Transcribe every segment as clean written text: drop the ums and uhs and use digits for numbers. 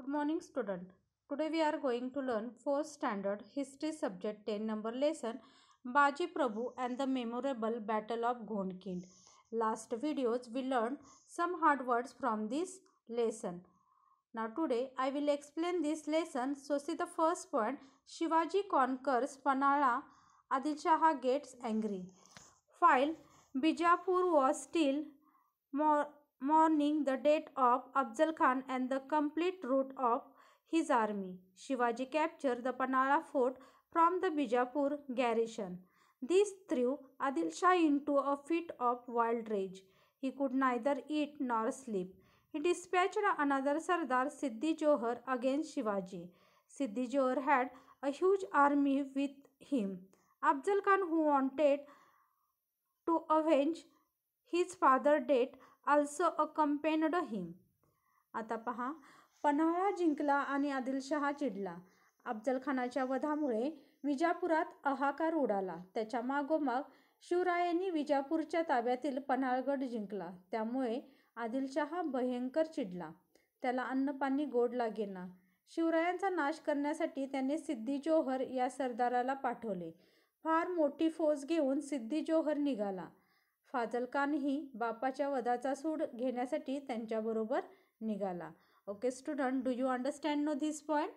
Good morning, student. Today we are going to learn 4th standard history subject 10 number lesson Baji Prabhu and the memorable battle of Gondkind. Last videos we learned some hard words from this lesson. Now today I will explain this lesson. So see the first point. Shivaji conquers Panhala. Adil Shah gets angry. While Bijapur was still mourning the death of Afzal Khan and the complete rout of his army, Shivaji captured the Panhala fort from the Bijapur garrison. This threw Adil Shah into a fit of wild rage. He could neither eat nor sleep. He dispatched another Sardar, Siddhi Johar, against Shivaji. Siddhi Johar had a huge army with him. Afzal Khan, who wanted to avenge his father's death, also accompanied him. आता पहा, पन्हाळा जिंकला आणि आदिलशहा चिडला. अफजल खानाच्या वधामुळे विजापुरात हाहाकार उडाला. त्याच्या मागोमाग शिवरायांनी विजापूरच्या ताब्यातील पन्हाळगड जिंकला. त्यामुळे आदिलशहा भयंकर चिडला. त्याला अन्नपाणी गोड लागेना. शिवरायांचा नाश करण्यासाठी त्याने सिद्धी जोहर या सरदाराला पाठवले. फार मोठी फौज घेऊन सिद्धी जोहर निघाला. फाजल खानही बापाच्या वधाचा सूड घेण्यासाठी त्यांच्याबरोबर निघाला. Okay student, do you understand no this point?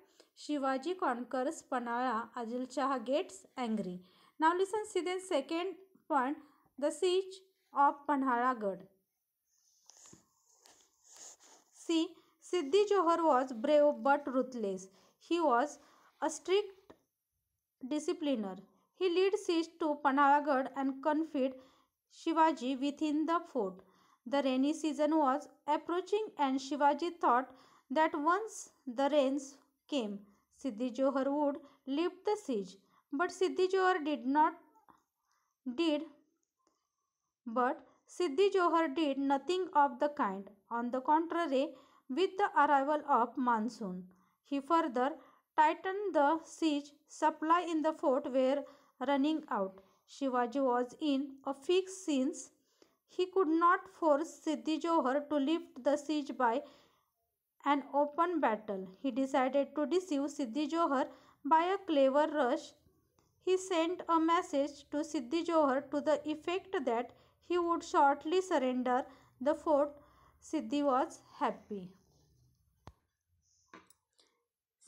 Shivaji conquers Panhala, Adil Shah gets angry. Now listen see then second point, the siege of Panhalagad. See, Siddhi Johar was brave but ruthless. He was a strict discipliner. He led siege to Panhalagad and confined Shivaji within the fort. The rainy season was approaching and Shivaji thought that once the rains came, Siddhi Johar would lift the siege. But Siddhi Johar did nothing of the kind. On the contrary, with the arrival of monsoon, he further tightened the siege. Supply in the fort were running out. Shivaji was in a fix since he could not force Siddhi Johar to lift the siege by an open battle. He decided to deceive Siddhi Johar by a clever rush. He sent a message to Siddhi Johar to the effect that he would shortly surrender the fort. Siddhi was happy.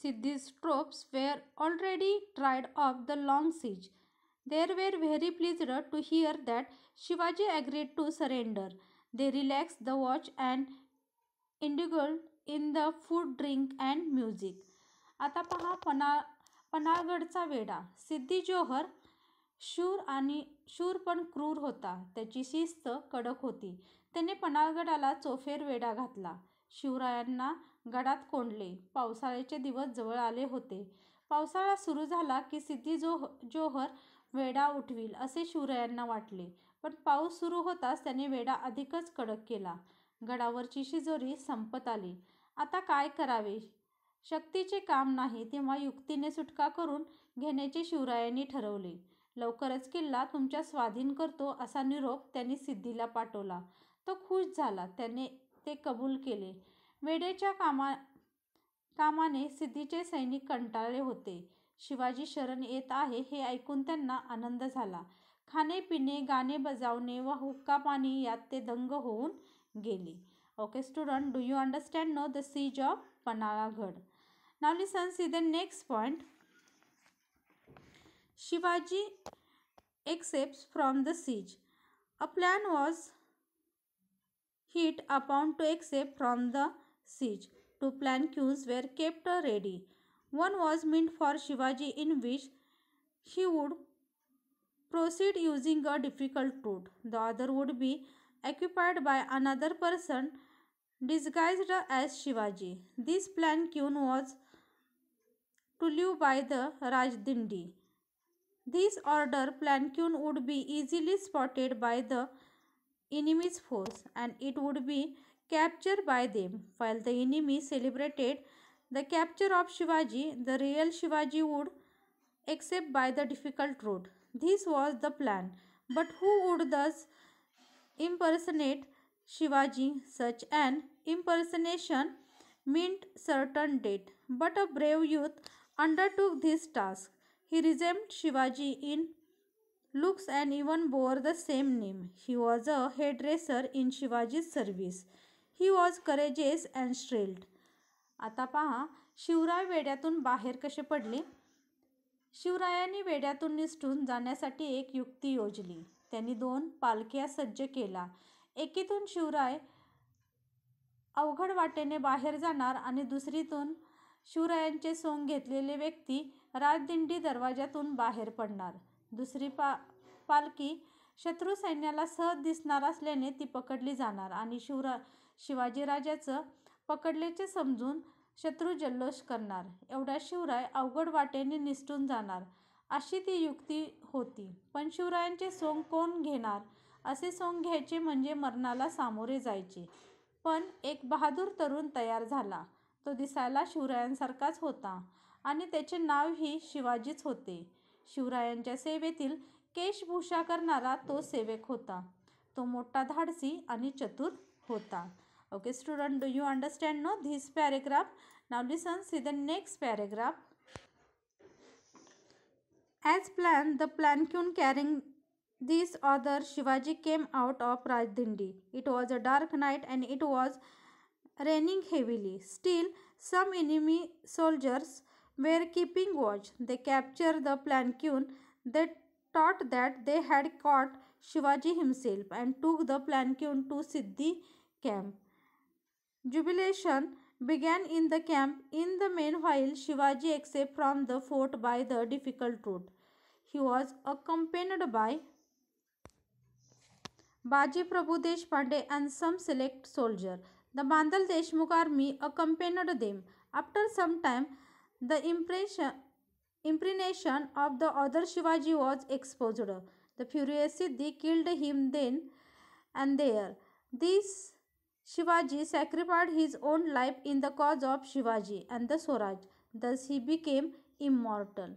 Siddhi's troops were already tired of the long siege. They were very pleased to hear that Shivaji agreed to surrender. They relaxed the watch and indulged in the food, drink and music. आता पहा पन्हाळगडचा वेढा. सिद्धी जोहर शूर पण क्रूर होता. त्याची शिस्त कडक होती. त्याने पन्हाळगडाला चोफेर वेढा घातला. शिवरायांना गडात कोंडले. पावसाळ्याचे दिवस जवळ आले होते. पावसाळा सुरू झाला की सिद्धी जोहर वेढा उठवील असे शिवरायांना वाटले. पण पाऊस सुरू होताच त्याने वेढा अधिकच कडक केला. गडावरची शिजोरी संपत आली. आता काय करावे? शक्तीचे काम नाही तेव्हा युक्तीने सुटका करून घेण्याचे शिवरायांनी ठरवले. लवकरच किल्ला तुमच्या स्वाधीन करतो असा निरोप त्यांनी सिद्धीला पाठवला. तो खुश झाला. त्याने ते कबूल केले. वेड्याच्या कामाने सिद्धीचे सैनिक कंटाळले होते. शिवाजी शरण येत आहे हे ऐकून त्यांना आनंद झाला. खाणे पिणे, गाणे बजावणे व हुक्का पाणी यात ते दंग होऊन गेले. Okay student, do you understand no the siege of Panhalagad? Now listen see the next point. Shivaji escapes from the siege. A plan was hit upon to escape from the siege. Two planques were kept ready. One was meant for Shivaji, in which he would proceed using a difficult route. The other would be occupied by another person disguised as Shivaji. This planquin was to live by the Rajdindi. This order planquin would be easily spotted by the enemy's force and it would be captured by them. While the enemy celebrated the capture of Shivaji, the real Shivaji would escape by the difficult route. This was the plan. But who would thus impersonate Shivaji? Such an impersonation meant certain death, but a brave youth undertook this task. He resembled Shivaji in looks and even bore the same name. He was a hairdresser in Shivaji's service. He was courageous and shrewd. आता पहा, शिवराय वेड्यातून बाहेर कसे पडले. शिवरायांनी वेड्यातून निसटून जाण्यासाठी एक युक्ती योजली. त्यांनी 2 पालख्या सज्ज केला. एकीतून शिवराय अवघड वाटेने बाहेर जाणार आणि दुसरीतून शिवरायांचे सोंग घेतलेले व्यक्ती राजदिंडी दरवाजातून बाहेर पडणार. दुसरी पालखी शत्रू सैन्याला सहज दिसणार असल्याने ती पकडली जाणार आणि शिवाजीराजाचं पकडल्याचे समजून शत्रू जल्लोष करणार. एवढ्या शिवराय अवघड वाटेने निसटून जाणार अशी ती युक्ती होती. पण शिवरायांचे सोंग कोण घेणार? असे सोंग घ्यायचे म्हणजे मरणाला सामोरे जायचे. पण एक बहादूर तरुण तयार झाला. तो दिसायला शिवरायांसारखाच होता आणि त्याचे नावही शिवाजीच होते. शिवरायांच्या सेवेतील केशभूषा करणारा तो सेवक होता. तो मोठा धाडसी आणि चतुर होता. Okay student, do you understand no this paragraph? Now listen, see the next paragraph. As planned, the palanquin carrying this order Shivaji came out of Rajdindi. It was a dark night and it was raining heavily. Still, some enemy soldiers were keeping watch. They captured the palanquin. They thought that they had caught Shivaji himself and took the palanquin to Siddhi camp. Jubilation began in the camp. In the meanwhile, Shivaji escaped from the fort by the difficult route. He was accompanied by Baji Prabhu Deshpande and some select soldiers. The Bandal Deshmukh army accompanied them. After some time, the impregnation of the other Shivaji was exposed. The furious Siddhi killed him then and there. This Shivaji sacrificed his own life in the cause of Shivaji and the Swaraj. Thus he became immortal.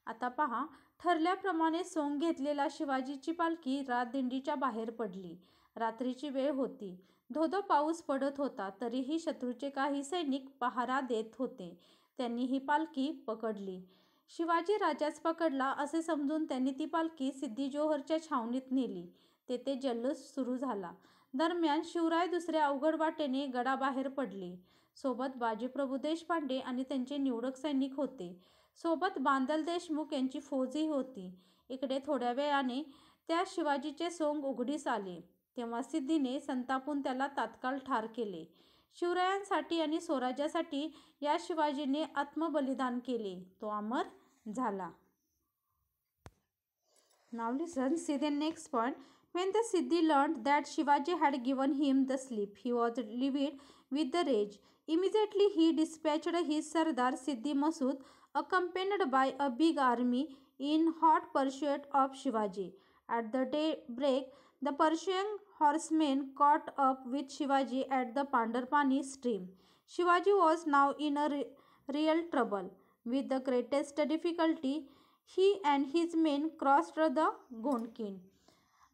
आता पहा, ठरल्याप्रमाणे सोंग घेतलेला शिवाजीची पालखी राजदिंडीच्या बाहेर पडली. रात्रीची वेळ होती. धोधो पाऊस पडत होता. तरीही शत्रूचे काही सैनिक पहारा देत होते. त्यांनी ही पालखी पकडली. शिवाजी राजाच पकडला असे समजून त्यांनी ती पालखी सिद्धी जोहरच्या छावणीत नेली. तेथे जल्लोष सुरू झाला. दरम्यान शिवराय दुसऱ्या अवघड वाटेने गडाबाहेर पडले. सोबत बाजीप्रभू देशपांडे आणि त्यांचे निवडक सैनिक होते. सोबत बांदल देशमुख यांची फौजही होती. इकडे थोड्या वेळाने त्या शिवाजीचे सोंग उघडीस आले. तेव्हा सिद्धीने संतापून त्याला तात्काळ ठार केले. शिवरायांसाठी आणि स्वराज्यासाठी या शिवाजीने आत्मबलिदान केले. तो अमर झाला. Now listen, see the next point. When the Siddhi learned that Shivaji had given him the slip, he was livid with the rage. Immediately he dispatched his Sardar Siddhi Masood, accompanied by a big army, in hot pursuit of Shivaji. At the daybreak, the pursuing horsemen caught up with Shivaji at the Pandarpani stream. Shivaji was now in a real trouble. With the greatest difficulty, he and his men crossed the Gondkin.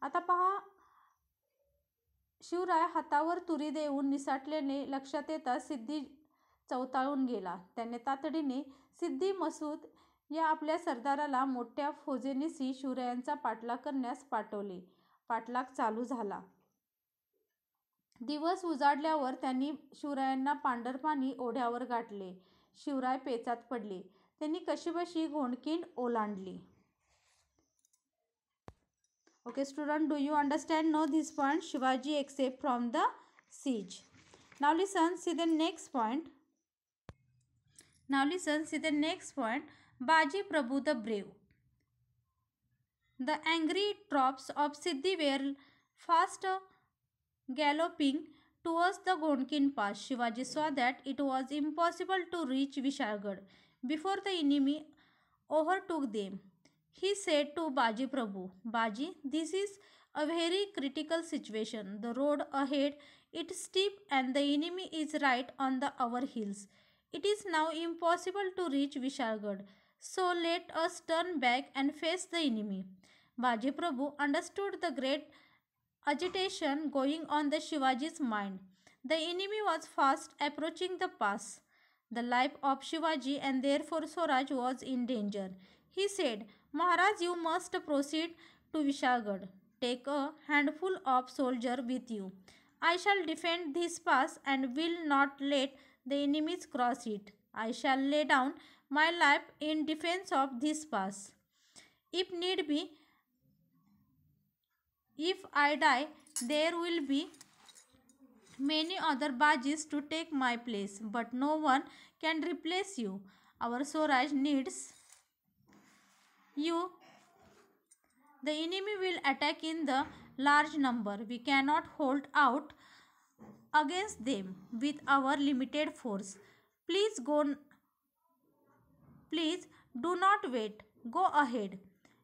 आता पहा, शिवराय हातावर तुरी देऊन निसाटल्याने लक्षात येता सिद्धी चवताळून गेला. त्याने तातडीने सिद्धी मसूद या आपल्या सरदाराला मोठ्या फौजेनिसी शिवरायांचा पाठलाग करण्यास पाठवले. पाठलाग चालू झाला. दिवस उजाडल्यावर त्यांनी शिवरायांना पांढरपाणी ओढ्यावर गाठले. शिवराय पेचात पडले. त्यांनी कशीबशी घोणकीण ओलांडली. Okay student, do you understand now this point? Shivaji escaped from the siege. Now listen, see the next point. Now listen, see the next point. Baji Prabhu the Brave. The angry troops of Siddhi were fast galloping towards the Gondkin Pass. Shivaji saw that it was impossible to reach Vishalgarh before the enemy overtook them. He said to Baji Prabhu, Baji, this is a very critical situation. The road ahead is steep and the enemy is right on our heels. It is now impossible to reach Vishalgarh. So let us turn back and face the enemy. Baji Prabhu understood the great agitation going on the Shivaji's mind. The enemy was fast approaching the pass. The life of Shivaji and therefore Swaraj was in danger. He said, Maharaj, you must proceed to Vishalgarh. Take a handful of soldiers with you. I shall defend this pass and will not let the enemies cross it. I shall lay down my life in defense of this pass. If need be, if I die, there will be many other Bajis to take my place, but no one can replace you. Our Swaraj needs you. The enemy will attack in the large number. We cannot hold out against them with our limited force. Please do not wait. Go ahead.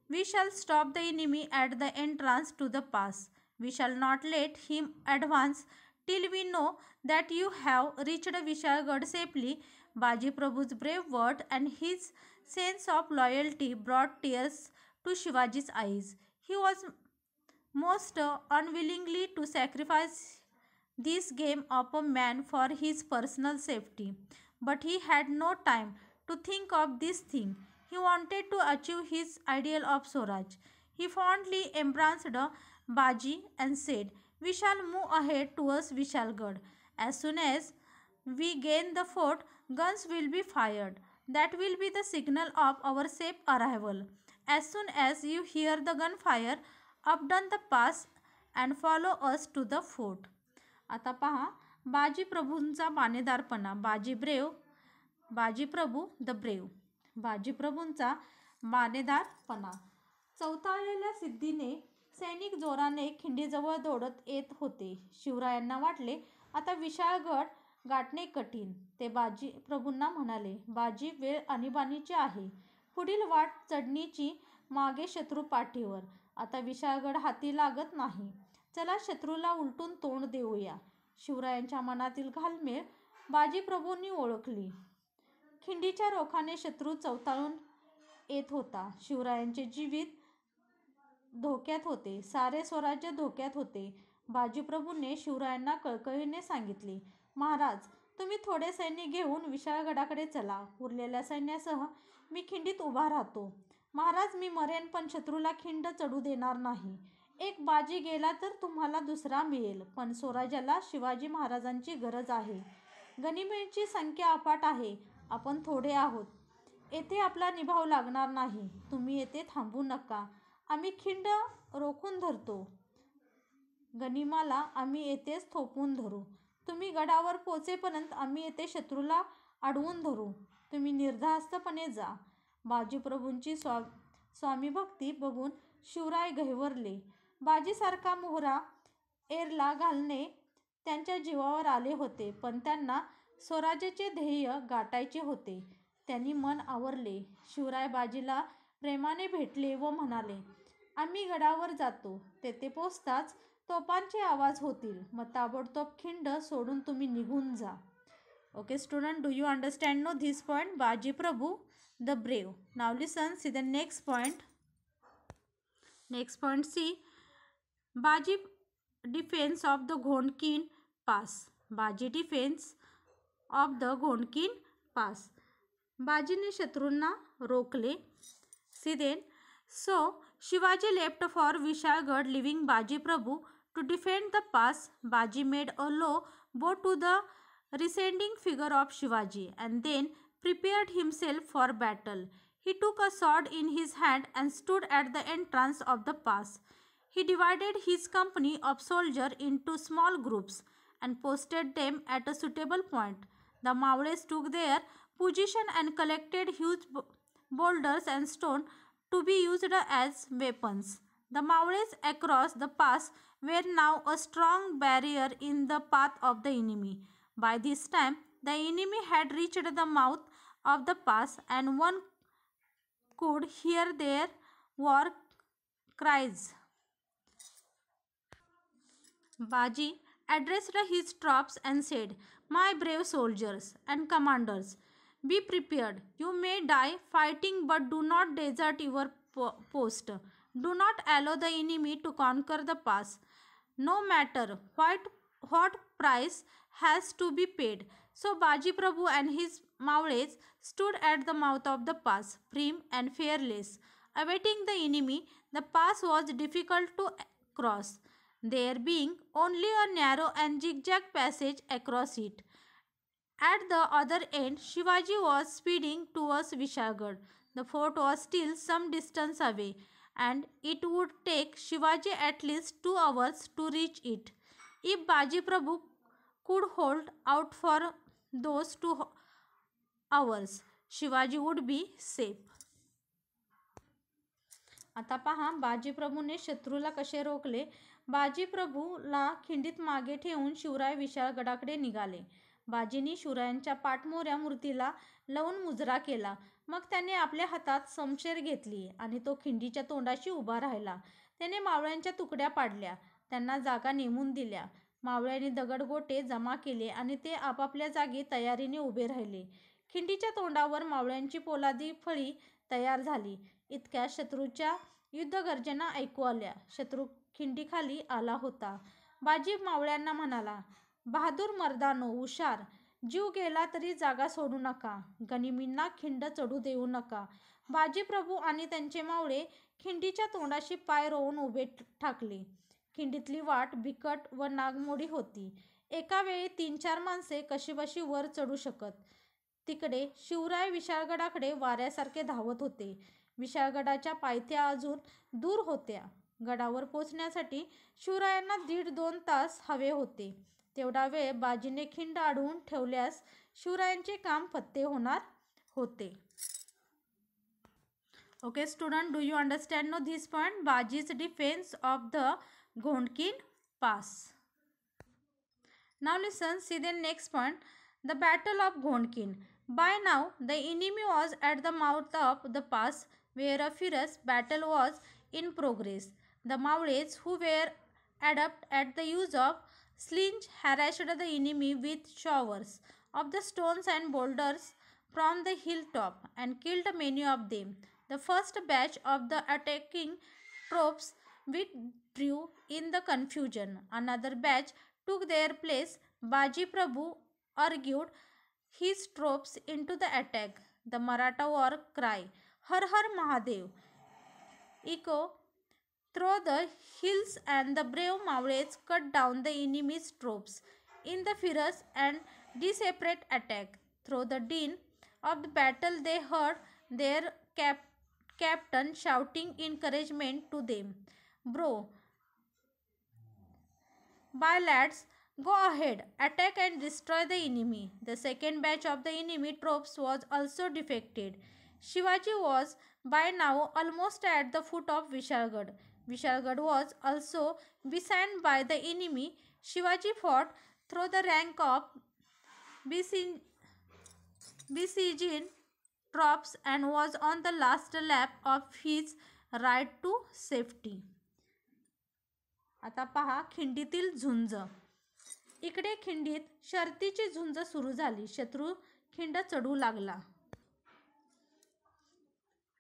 We shall stop the enemy at the entrance to the pass. We shall not let him advance till we know that you have reached Vishalgarh safely. Baji Prabhu's brave word and his sense of loyalty brought tears to Shivaji's eyes. He was most unwillingly to sacrifice this game of a man for his personal safety. But he had no time to think of this thing. He wanted to achieve his ideal of Swaraj. He fondly embraced Baji and said, We shall move ahead towards Vishalgarh. As soon as we gain the fort, guns will be fired. That will be the signal of our safe arrival. As soon as you hear the gunfire, up down the pass and follow us to the fort. आता पहा बाजी प्रभूंचा मानेदारपणा. बाजी प्रभू the brave. बाजी प्रभूंचा मानेदारपणा. चवताळलेल्या सिद्धीने सैनिक जोराने खिंडीजवळ दौडत येत होते. शिवरायांना वाटले आता विशाळगड गाठणे कठीण. ते बाजी प्रभूंना म्हणाले, बाजी वेळ आणीबाणीची आहे. पुढील वाट चढणीची. मागे शत्रू पाठीवर. आता विशाळगड हाती लागत नाही. चला शत्रूला उलटून तोंड देऊया. शिवरायांच्या मनातील घालमेल बाजीप्रभूंनी ओळखली. खिंडीच्या रोखाने शत्रू चवताळून येत होता. शिवरायांचे जीवित धोक्यात होते. सारे स्वराज्य धोक्यात होते. बाजीप्रभूंनी शिवरायांना कळकळीने सांगितले, महाराज, तुम्ही थोडे सैन्य घेऊन विशाळगडाकडे चला. उरलेल्या सैन्यासह मी खिंडीत उभा राहतो. महाराज, मी मरेन पण शत्रूला खिंड चढू देणार नाही. एक बाजी गेला तर तुम्हाला दुसरा मिळेल, पण स्वराज्याला शिवाजी महाराजांची गरज आहे. गनिमेची संख्या अफाट आहे. आपण थोडे आहोत. येथे आपला निभाव लागणार नाही. तुम्ही येथे थांबू नका. आम्ही खिंड रोखून धरतो. गनिमाला आम्ही येथेच थोपवून धरू. तुम्ही गडावर पोचेपर्यंत आम्ही येथे शत्रूला अडवून धरू. तुम्ही निर्धास्तपणे जा. बाजीप्रभूंची स्वामीभक्ती बघून शिवराय गहिवरले. बाजीसारखा मोहरा एरला घालणे त्यांच्या जीवावर आले होते, पण त्यांना स्वराज्याचे ध्येय गाठायचे होते. त्यांनी मन आवरले. शिवराय बाजीला प्रेमाने भेटले व म्हणाले, आम्ही गडावर जातो. तेथे पोचताच तोफांचे आवाज होतील. मग ताबडतोब खिंड सोडून तुम्ही निघून जा. Okay student, do you understand now this point? Baji Prabhu the brave. Now listen, see the next point. Next point, see Baji defense of the Ghonkin Pass. Baji defense of the Ghonkin Pass. बाजीने शत्रूंना रोखले. See then, so Shivaji left for Vishalgarh, leaving Baji Prabhu to defend the pass. Baji made a low bow to the receding figure of Shivaji and then prepared himself for battle. He took a sword in his hand and stood at the entrance of the pass. He divided his company of soldiers into small groups and posted them at a suitable point. The Mawles took their position and collected huge boulders and stones to be used as weapons. The Mawles across the pass were now a strong barrier in the path of the enemy. By this time, the enemy had reached the mouth of the pass and one could hear their war cries. Baji addressed his troops and said, My brave soldiers and commanders, be prepared. You may die fighting, but do not desert your post. Do not allow the enemy to conquer the pass. No matter what price has to be paid. So Baji Prabhu and his Mavles stood at the mouth of the pass, prim and fearless, awaiting the enemy. The pass was difficult to cross, there being only a narrow and zigzag passage across it. At the other end, Shivaji was speeding towards Vishalgarh. The fort was still some distance away, and it would take Shivaji at least 2 hours to reach it. If Baji Prabhu could hold out for those 2 hours, Shivaji would be safe. आता पहा बाजीप्रभूने शत्रूला कसे रोखले. बाजीप्रभूला खिंडीत मागे ठेवून शिवराय विशाळगडाकडे निघाले. बाजींनी शिवरायांच्या पाठमोऱ्या मूर्तीला लावून मुजरा केला. मग त्याने आपल्या हातात समशेर घेतली आणि तो खिंडीच्या तोंडाशी उभा राहिला. त्याने मावळ्यांच्या तुकड्या पाडल्या, त्यांना जागा नेमून दिल्या. मावळ्यांनी दगडगोटे जमा केले आणि ते आपापल्या जागी तयारीने उभे राहिले. खिंडीच्या तोंडावर मावळ्यांची पोलादी फळी तयार झाली. इतक्या शत्रूच्या युद्धगर्जना ऐकू आल्या. शत्रू खिंडीखाली आला होता. बाजी मावळ्यांना म्हणाला, बहादूर मर्दानो, हुशार, जीव गेला तरी जागा सोडू नका, गनिमींना खिंड चढू देऊ नका. बाजीप्रभू आणि त्यांचे मावळे खिंडीच्या तोंडाशी पाय रोवून उभे ठाकले. खिंडीतली वाट बिकट व नागमोडी होती. एका वेळी 3-4 माणसे कशीबशी वर चढू शकत. तिकडे शिवराय विशाळगडाकडे वाऱ्यासारखे धावत होते. विशाळगडाच्या पायथ्या अजून दूर होत्या. गडावर पोचण्यासाठी शिवरायांना 1.5-2 तास हवे होते. तेवढा वेळ बाजीने खिंड अडवून ठेवल्यास शिवरायांचे काम फत्ते होणार होते. Okay student, do you understand now this point? Baji's defense of the Gondkin Pass. Now listen, see the next point, the Battle of Gondkin. By now the enemy was at the mouth of the pass where a fierce battle was in progress. The Mavles, who were adept at the use of slings, harassed the enemy with showers of the stones and boulders from the hilltop and killed many of them. The first batch of the attacking troops withdrew in the confusion. Another batch took their place. Baji Prabhu urged his troops into the attack. The Maratha war cry, Har Har Mahadev, echo through the hills, and the brave Mavles cut down the enemy's troops in the fierce and desperate attack. Through the din of the battle they heard their captain shouting encouragement to them. Bro, by lads, go ahead, attack and destroy the enemy. The second batch of the enemy troops was also defected. Shivaji was by now almost at the foot of Vishalgarh. Vishalgarh was also besieged by the enemy. Shivaji fought through the rank of besieging troops and was on the last lap of his ride to safety. आता पहा खिंडीतील झुंज. इकडे खिंडीत शर्तीची झुंज सुरू झाली. शत्रू खिंड चढू लागला.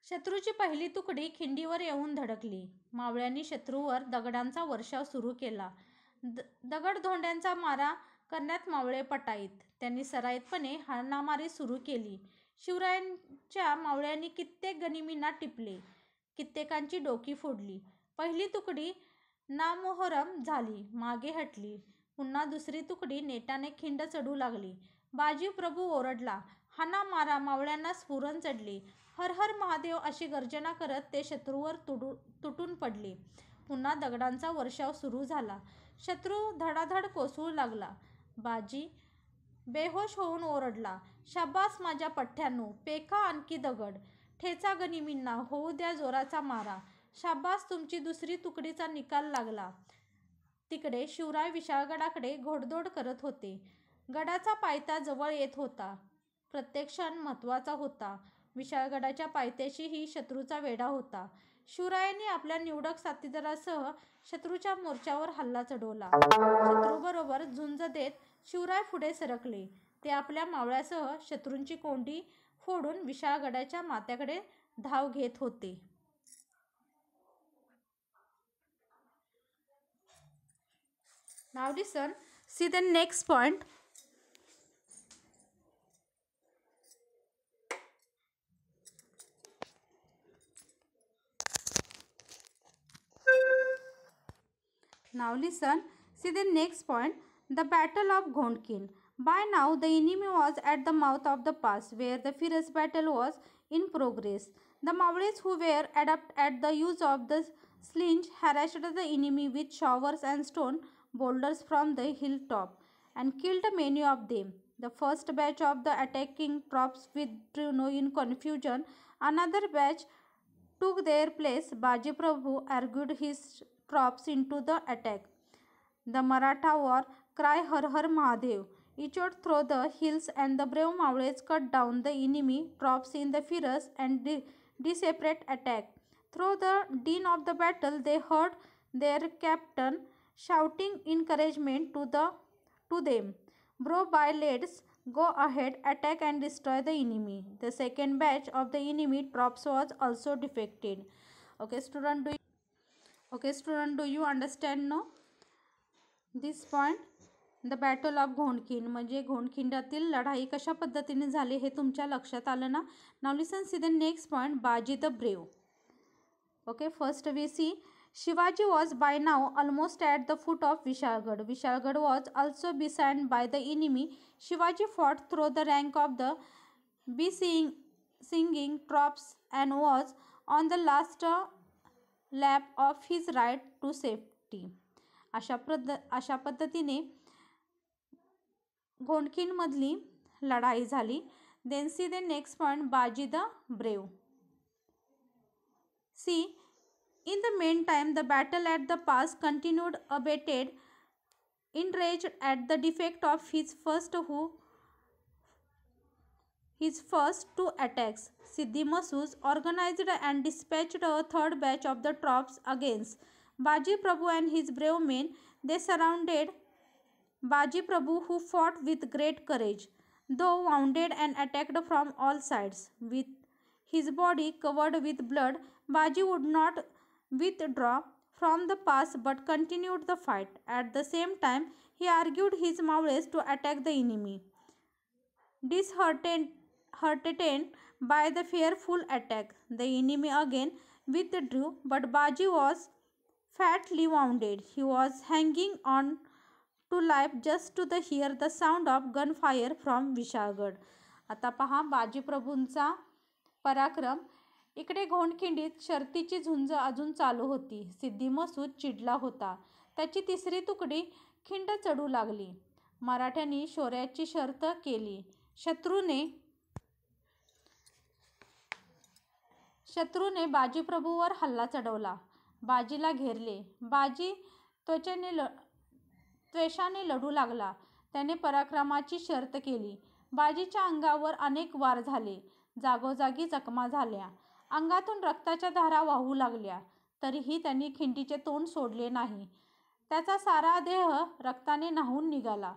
शत्रूची पहिली तुकडी खिंडीवर येऊन धडकली. मावळ्यांनी शत्रूवर दगडांचा वर्षाव सुरू केला. दगडधोंड्यांचा मारा करण्यात मावळे पटाईत. त्यांनी सराईतपणे हाणामारी सुरू केली. शिवरायांच्या मावळ्यांनी कित्येक गनिमींना टिपले, कित्येकांची डोकी फोडली. पहिली तुकडी नामोहरम झाली, मागे हटली. पुन्हा दुसरी तुकडी नेटाने खिंड चढू लागली. बाजी प्रभू ओरडला, हाना मारा. मावळ्यांना स्फुरण चढले. हर हर महादेव अशी गर्जना करत ते शत्रूवर तुटून पडले. पुन्हा दगडांचा वर्षाव सुरू झाला. शत्रू धडाधड कोसळू लागला. बाजी बेहोश होऊन ओरडला, शाबास माझ्या पठ्ठ्यांनो, पेका आणखी दगड, ठेचा गनिमींना, होऊ द्या जोराचा मारा. शाबास, तुमची दुसरी तुकडीचा निकाल लागला. तिकडे शिवराय विशाळगडाकडे घोडदौड करत होते. गडाचा पायथा जवळ येत होता. प्रत्येक क्षण महत्त्वाचा होता. विशाळगडाच्या पायथ्याशीही शत्रूचा वेढा होता. शिवरायांनी आपल्या निवडक साथीदारासह शत्रूच्या मोर्चावर हल्ला चढवला. शत्रूबरोबर झुंज देत शिवराय पुढे सरकले. ते आपल्या मावळ्यासह शत्रूंची कोंडी फोडून विशाळगडाच्या माथ्याकडे धाव घेत होते. Now listen, See the next point. Now listen, see the next point, the Battle of Gondkin. By now, the enemy was at the mouth of the pass where the fierce battle was in progress. The Maules, who were adept at the use of the sling, harassed the enemy with showers and stone boulders from the hilltop and killed many of them. The first batch of the attacking troops withdrew in confusion. Another batch took their place. Baji Prabhu argued his troops into the attack. The Maratha war cry Har Har Mahadev echoed through the hills, and the brave Maules cut down the enemy troops in the fierce and desperate attack. Through the din of the battle, they heard their captain shouting encouragement to them. Bro, by lads, go ahead, attack and destroy the enemy. The second batch of the enemy troops was also defected. Okay, student, do you understand now this point? The battle of Ghondkhind म्हणजे घोंडखिंडातील लढाई कशा पद्धतीने झाली हे तुमच्या लक्षात आलं ना. Now listen see the next point, Baji the brave. Okay, first we see Shivaji was by now almost at the foot of Vishalgarh. Vishalgarh was also besieged by the enemy. Shivaji fought through the rank of the besieging troops and was on the last lap of his ride to safety. अशा पद्धतीने घोंडखिंडमधली लढाई झाली. Then see the next point, Baji the Brave. See, in the meantime, the battle at the pass continued unabated. Enraged at the defeat of his first two attacks, Siddhi Masud organized and dispatched a third batch of the troops against Baji Prabhu and his brave men. They surrounded Baji Prabhu, who fought with great courage, though wounded and attacked from all sides. With his body covered with blood, Baji would not withdraw from the pass but continued the fight. At the same time, he argued his Maules to attack the enemy. Disheartened by the fearful attack, the enemy again withdrew, but Baji was fatally wounded. He was hanging on to life just to hear the sound of gunfire from Vishalgarh. आता पहा बाजी प्रभूंचा पराक्रम. इकडे घोंडखिंडीत शर्तीची झुंज अजून चालू होती. सिद्धी मसूद चिडला होता. त्याची तिसरी तुकडी खिंड चढू लागली. मराठ्यांनी शौर्याची शर्त केली. शत्रूने बाजीप्रभूवर हल्ला चढवला. बाजीला घेरले. बाजी त्वेषाने लढू लागला. त्याने पराक्रमाची शर्त केली. बाजीच्या अंगावर अनेक वार झाले. जागोजागी जखमा झाल्या. अंगातून रक्ताच्या धारा वाहू लागल्या. तरीही त्यांनी खिंडीचे तोंड सोडले नाही. त्याचा सारा देह रक्ताने न्हाऊन निघाला,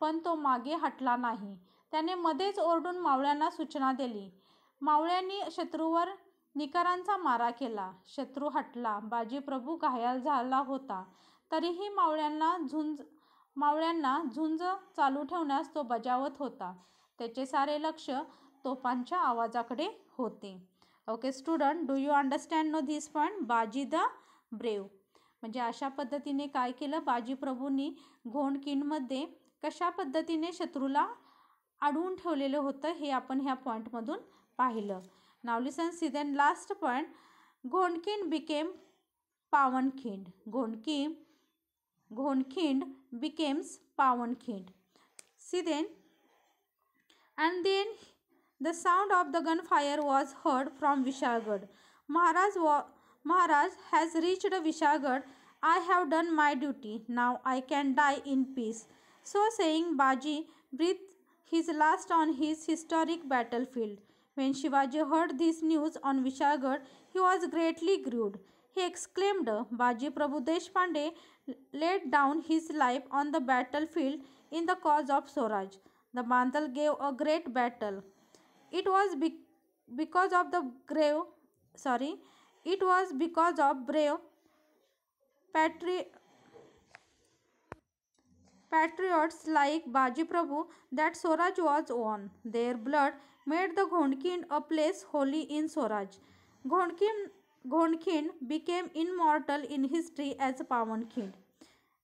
पण तो मागे हटला नाही. त्याने मध्येच ओरडून मावळ्यांना सूचना दिली. मावळ्यांनी शत्रूवर निकरांचा मारा केला. शत्रू हटला. बाजीप्रभू घायाळ झाला होता. तरीही मावळ्यांना झुंज चालू ठेवण्यास तो बजावत होता. त्याचे सारे लक्ष तोफांच्या आवाजाकडे होते. Okay student, do you understand no this point? Baji the brave म्हणजे अशा पद्धतीने काय केलं बाजीप्रभूंनी घोंडखिंडमध्ये कशा पद्धतीने शत्रूला अडवून ठेवलेलं होतं हे आपण ह्या पॉईंटमधून पाहिलं. Now listen see then last point, Ghondkhind became Pawankhind. Ghondkhind becomes Pawankhind. See then, and then the sound of the gunfire was heard from Vishalgarh. Maharaj has reached Vishalgarh. I have done my duty. Now I can die in peace. So saying, Baji breathed his last on his historic battlefield. When Shivaji heard this news on Vishalgarh, he was greatly grieved. He exclaimed, Baji Prabhu Deshpande laid down his life on the battlefield in the cause of Swaraj. The Bandal gave a great battle. It was because of brave patriots like Baji Prabhu that Swaraj was won. Their blood made the Ghonkind a place holy in Swaraj. Ghonkind became immortal in history as Pawankind.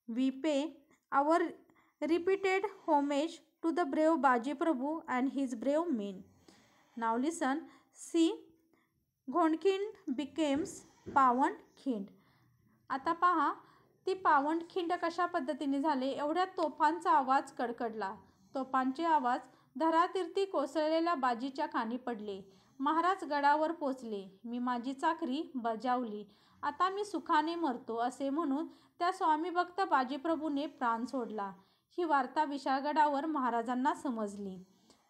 We pay our repeated homage to the brave Baji Prabhu and his brave men. Now listen, see, Ghonkind becomes Pawankind. आता पहा, ती पावनखिंड कशा पद्धतीने झाले. एवढ्या तोफांचा आवाज कडकडला. तोफांचे आवाज धरातीर्थी कोसळलेल्या बाजीच्या कानी पडले. महाराज गडावर पोचले. मी माझी चाकरी बजावली. आता मी सुखाने मरतो असे म्हणून त्या स्वामीभक्त बाजीप्रभूने प्राण सोडला. ही वार्ता विशाळगडावर महाराजांना समजली.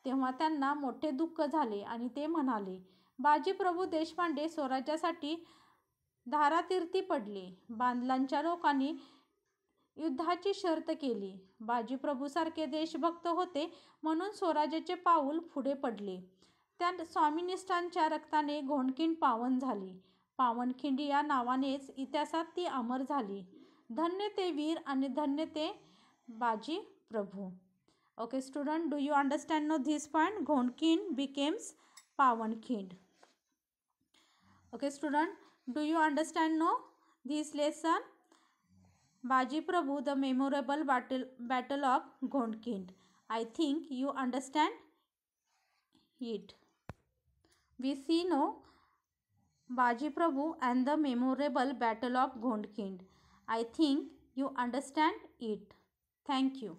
तेव्हा त्यांना मोठे दुःख झाले आणि ते म्हणाले, बाजीप्रभू देशपांडे स्वराज्यासाठी धारातीर्थी पडले. बांदलांच्या लोकांनी युद्धाची शर्त केली. बाजीप्रभूसारखे देशभक्त होते म्हणून स्वराज्याचे पाऊल पुढे पडले. त्या स्वामिनिष्ठांच्या रक्ताने घोणकिंड पावन झाली. पावनखिंड या नावानेच इतिहासात ती अमर झाली. धन्य ते वीर आणि धन्य ते बाजी प्रभू. Okay student, do you understand now this point? Ghonkind becomes Pawankind. Okay student, do you understand now this lesson? Baji Prabhu, the memorable battle of Ghonkind. I think you understand it. We see now Baji Prabhu and the memorable battle of Ghonkind. I think you understand it. Thank you.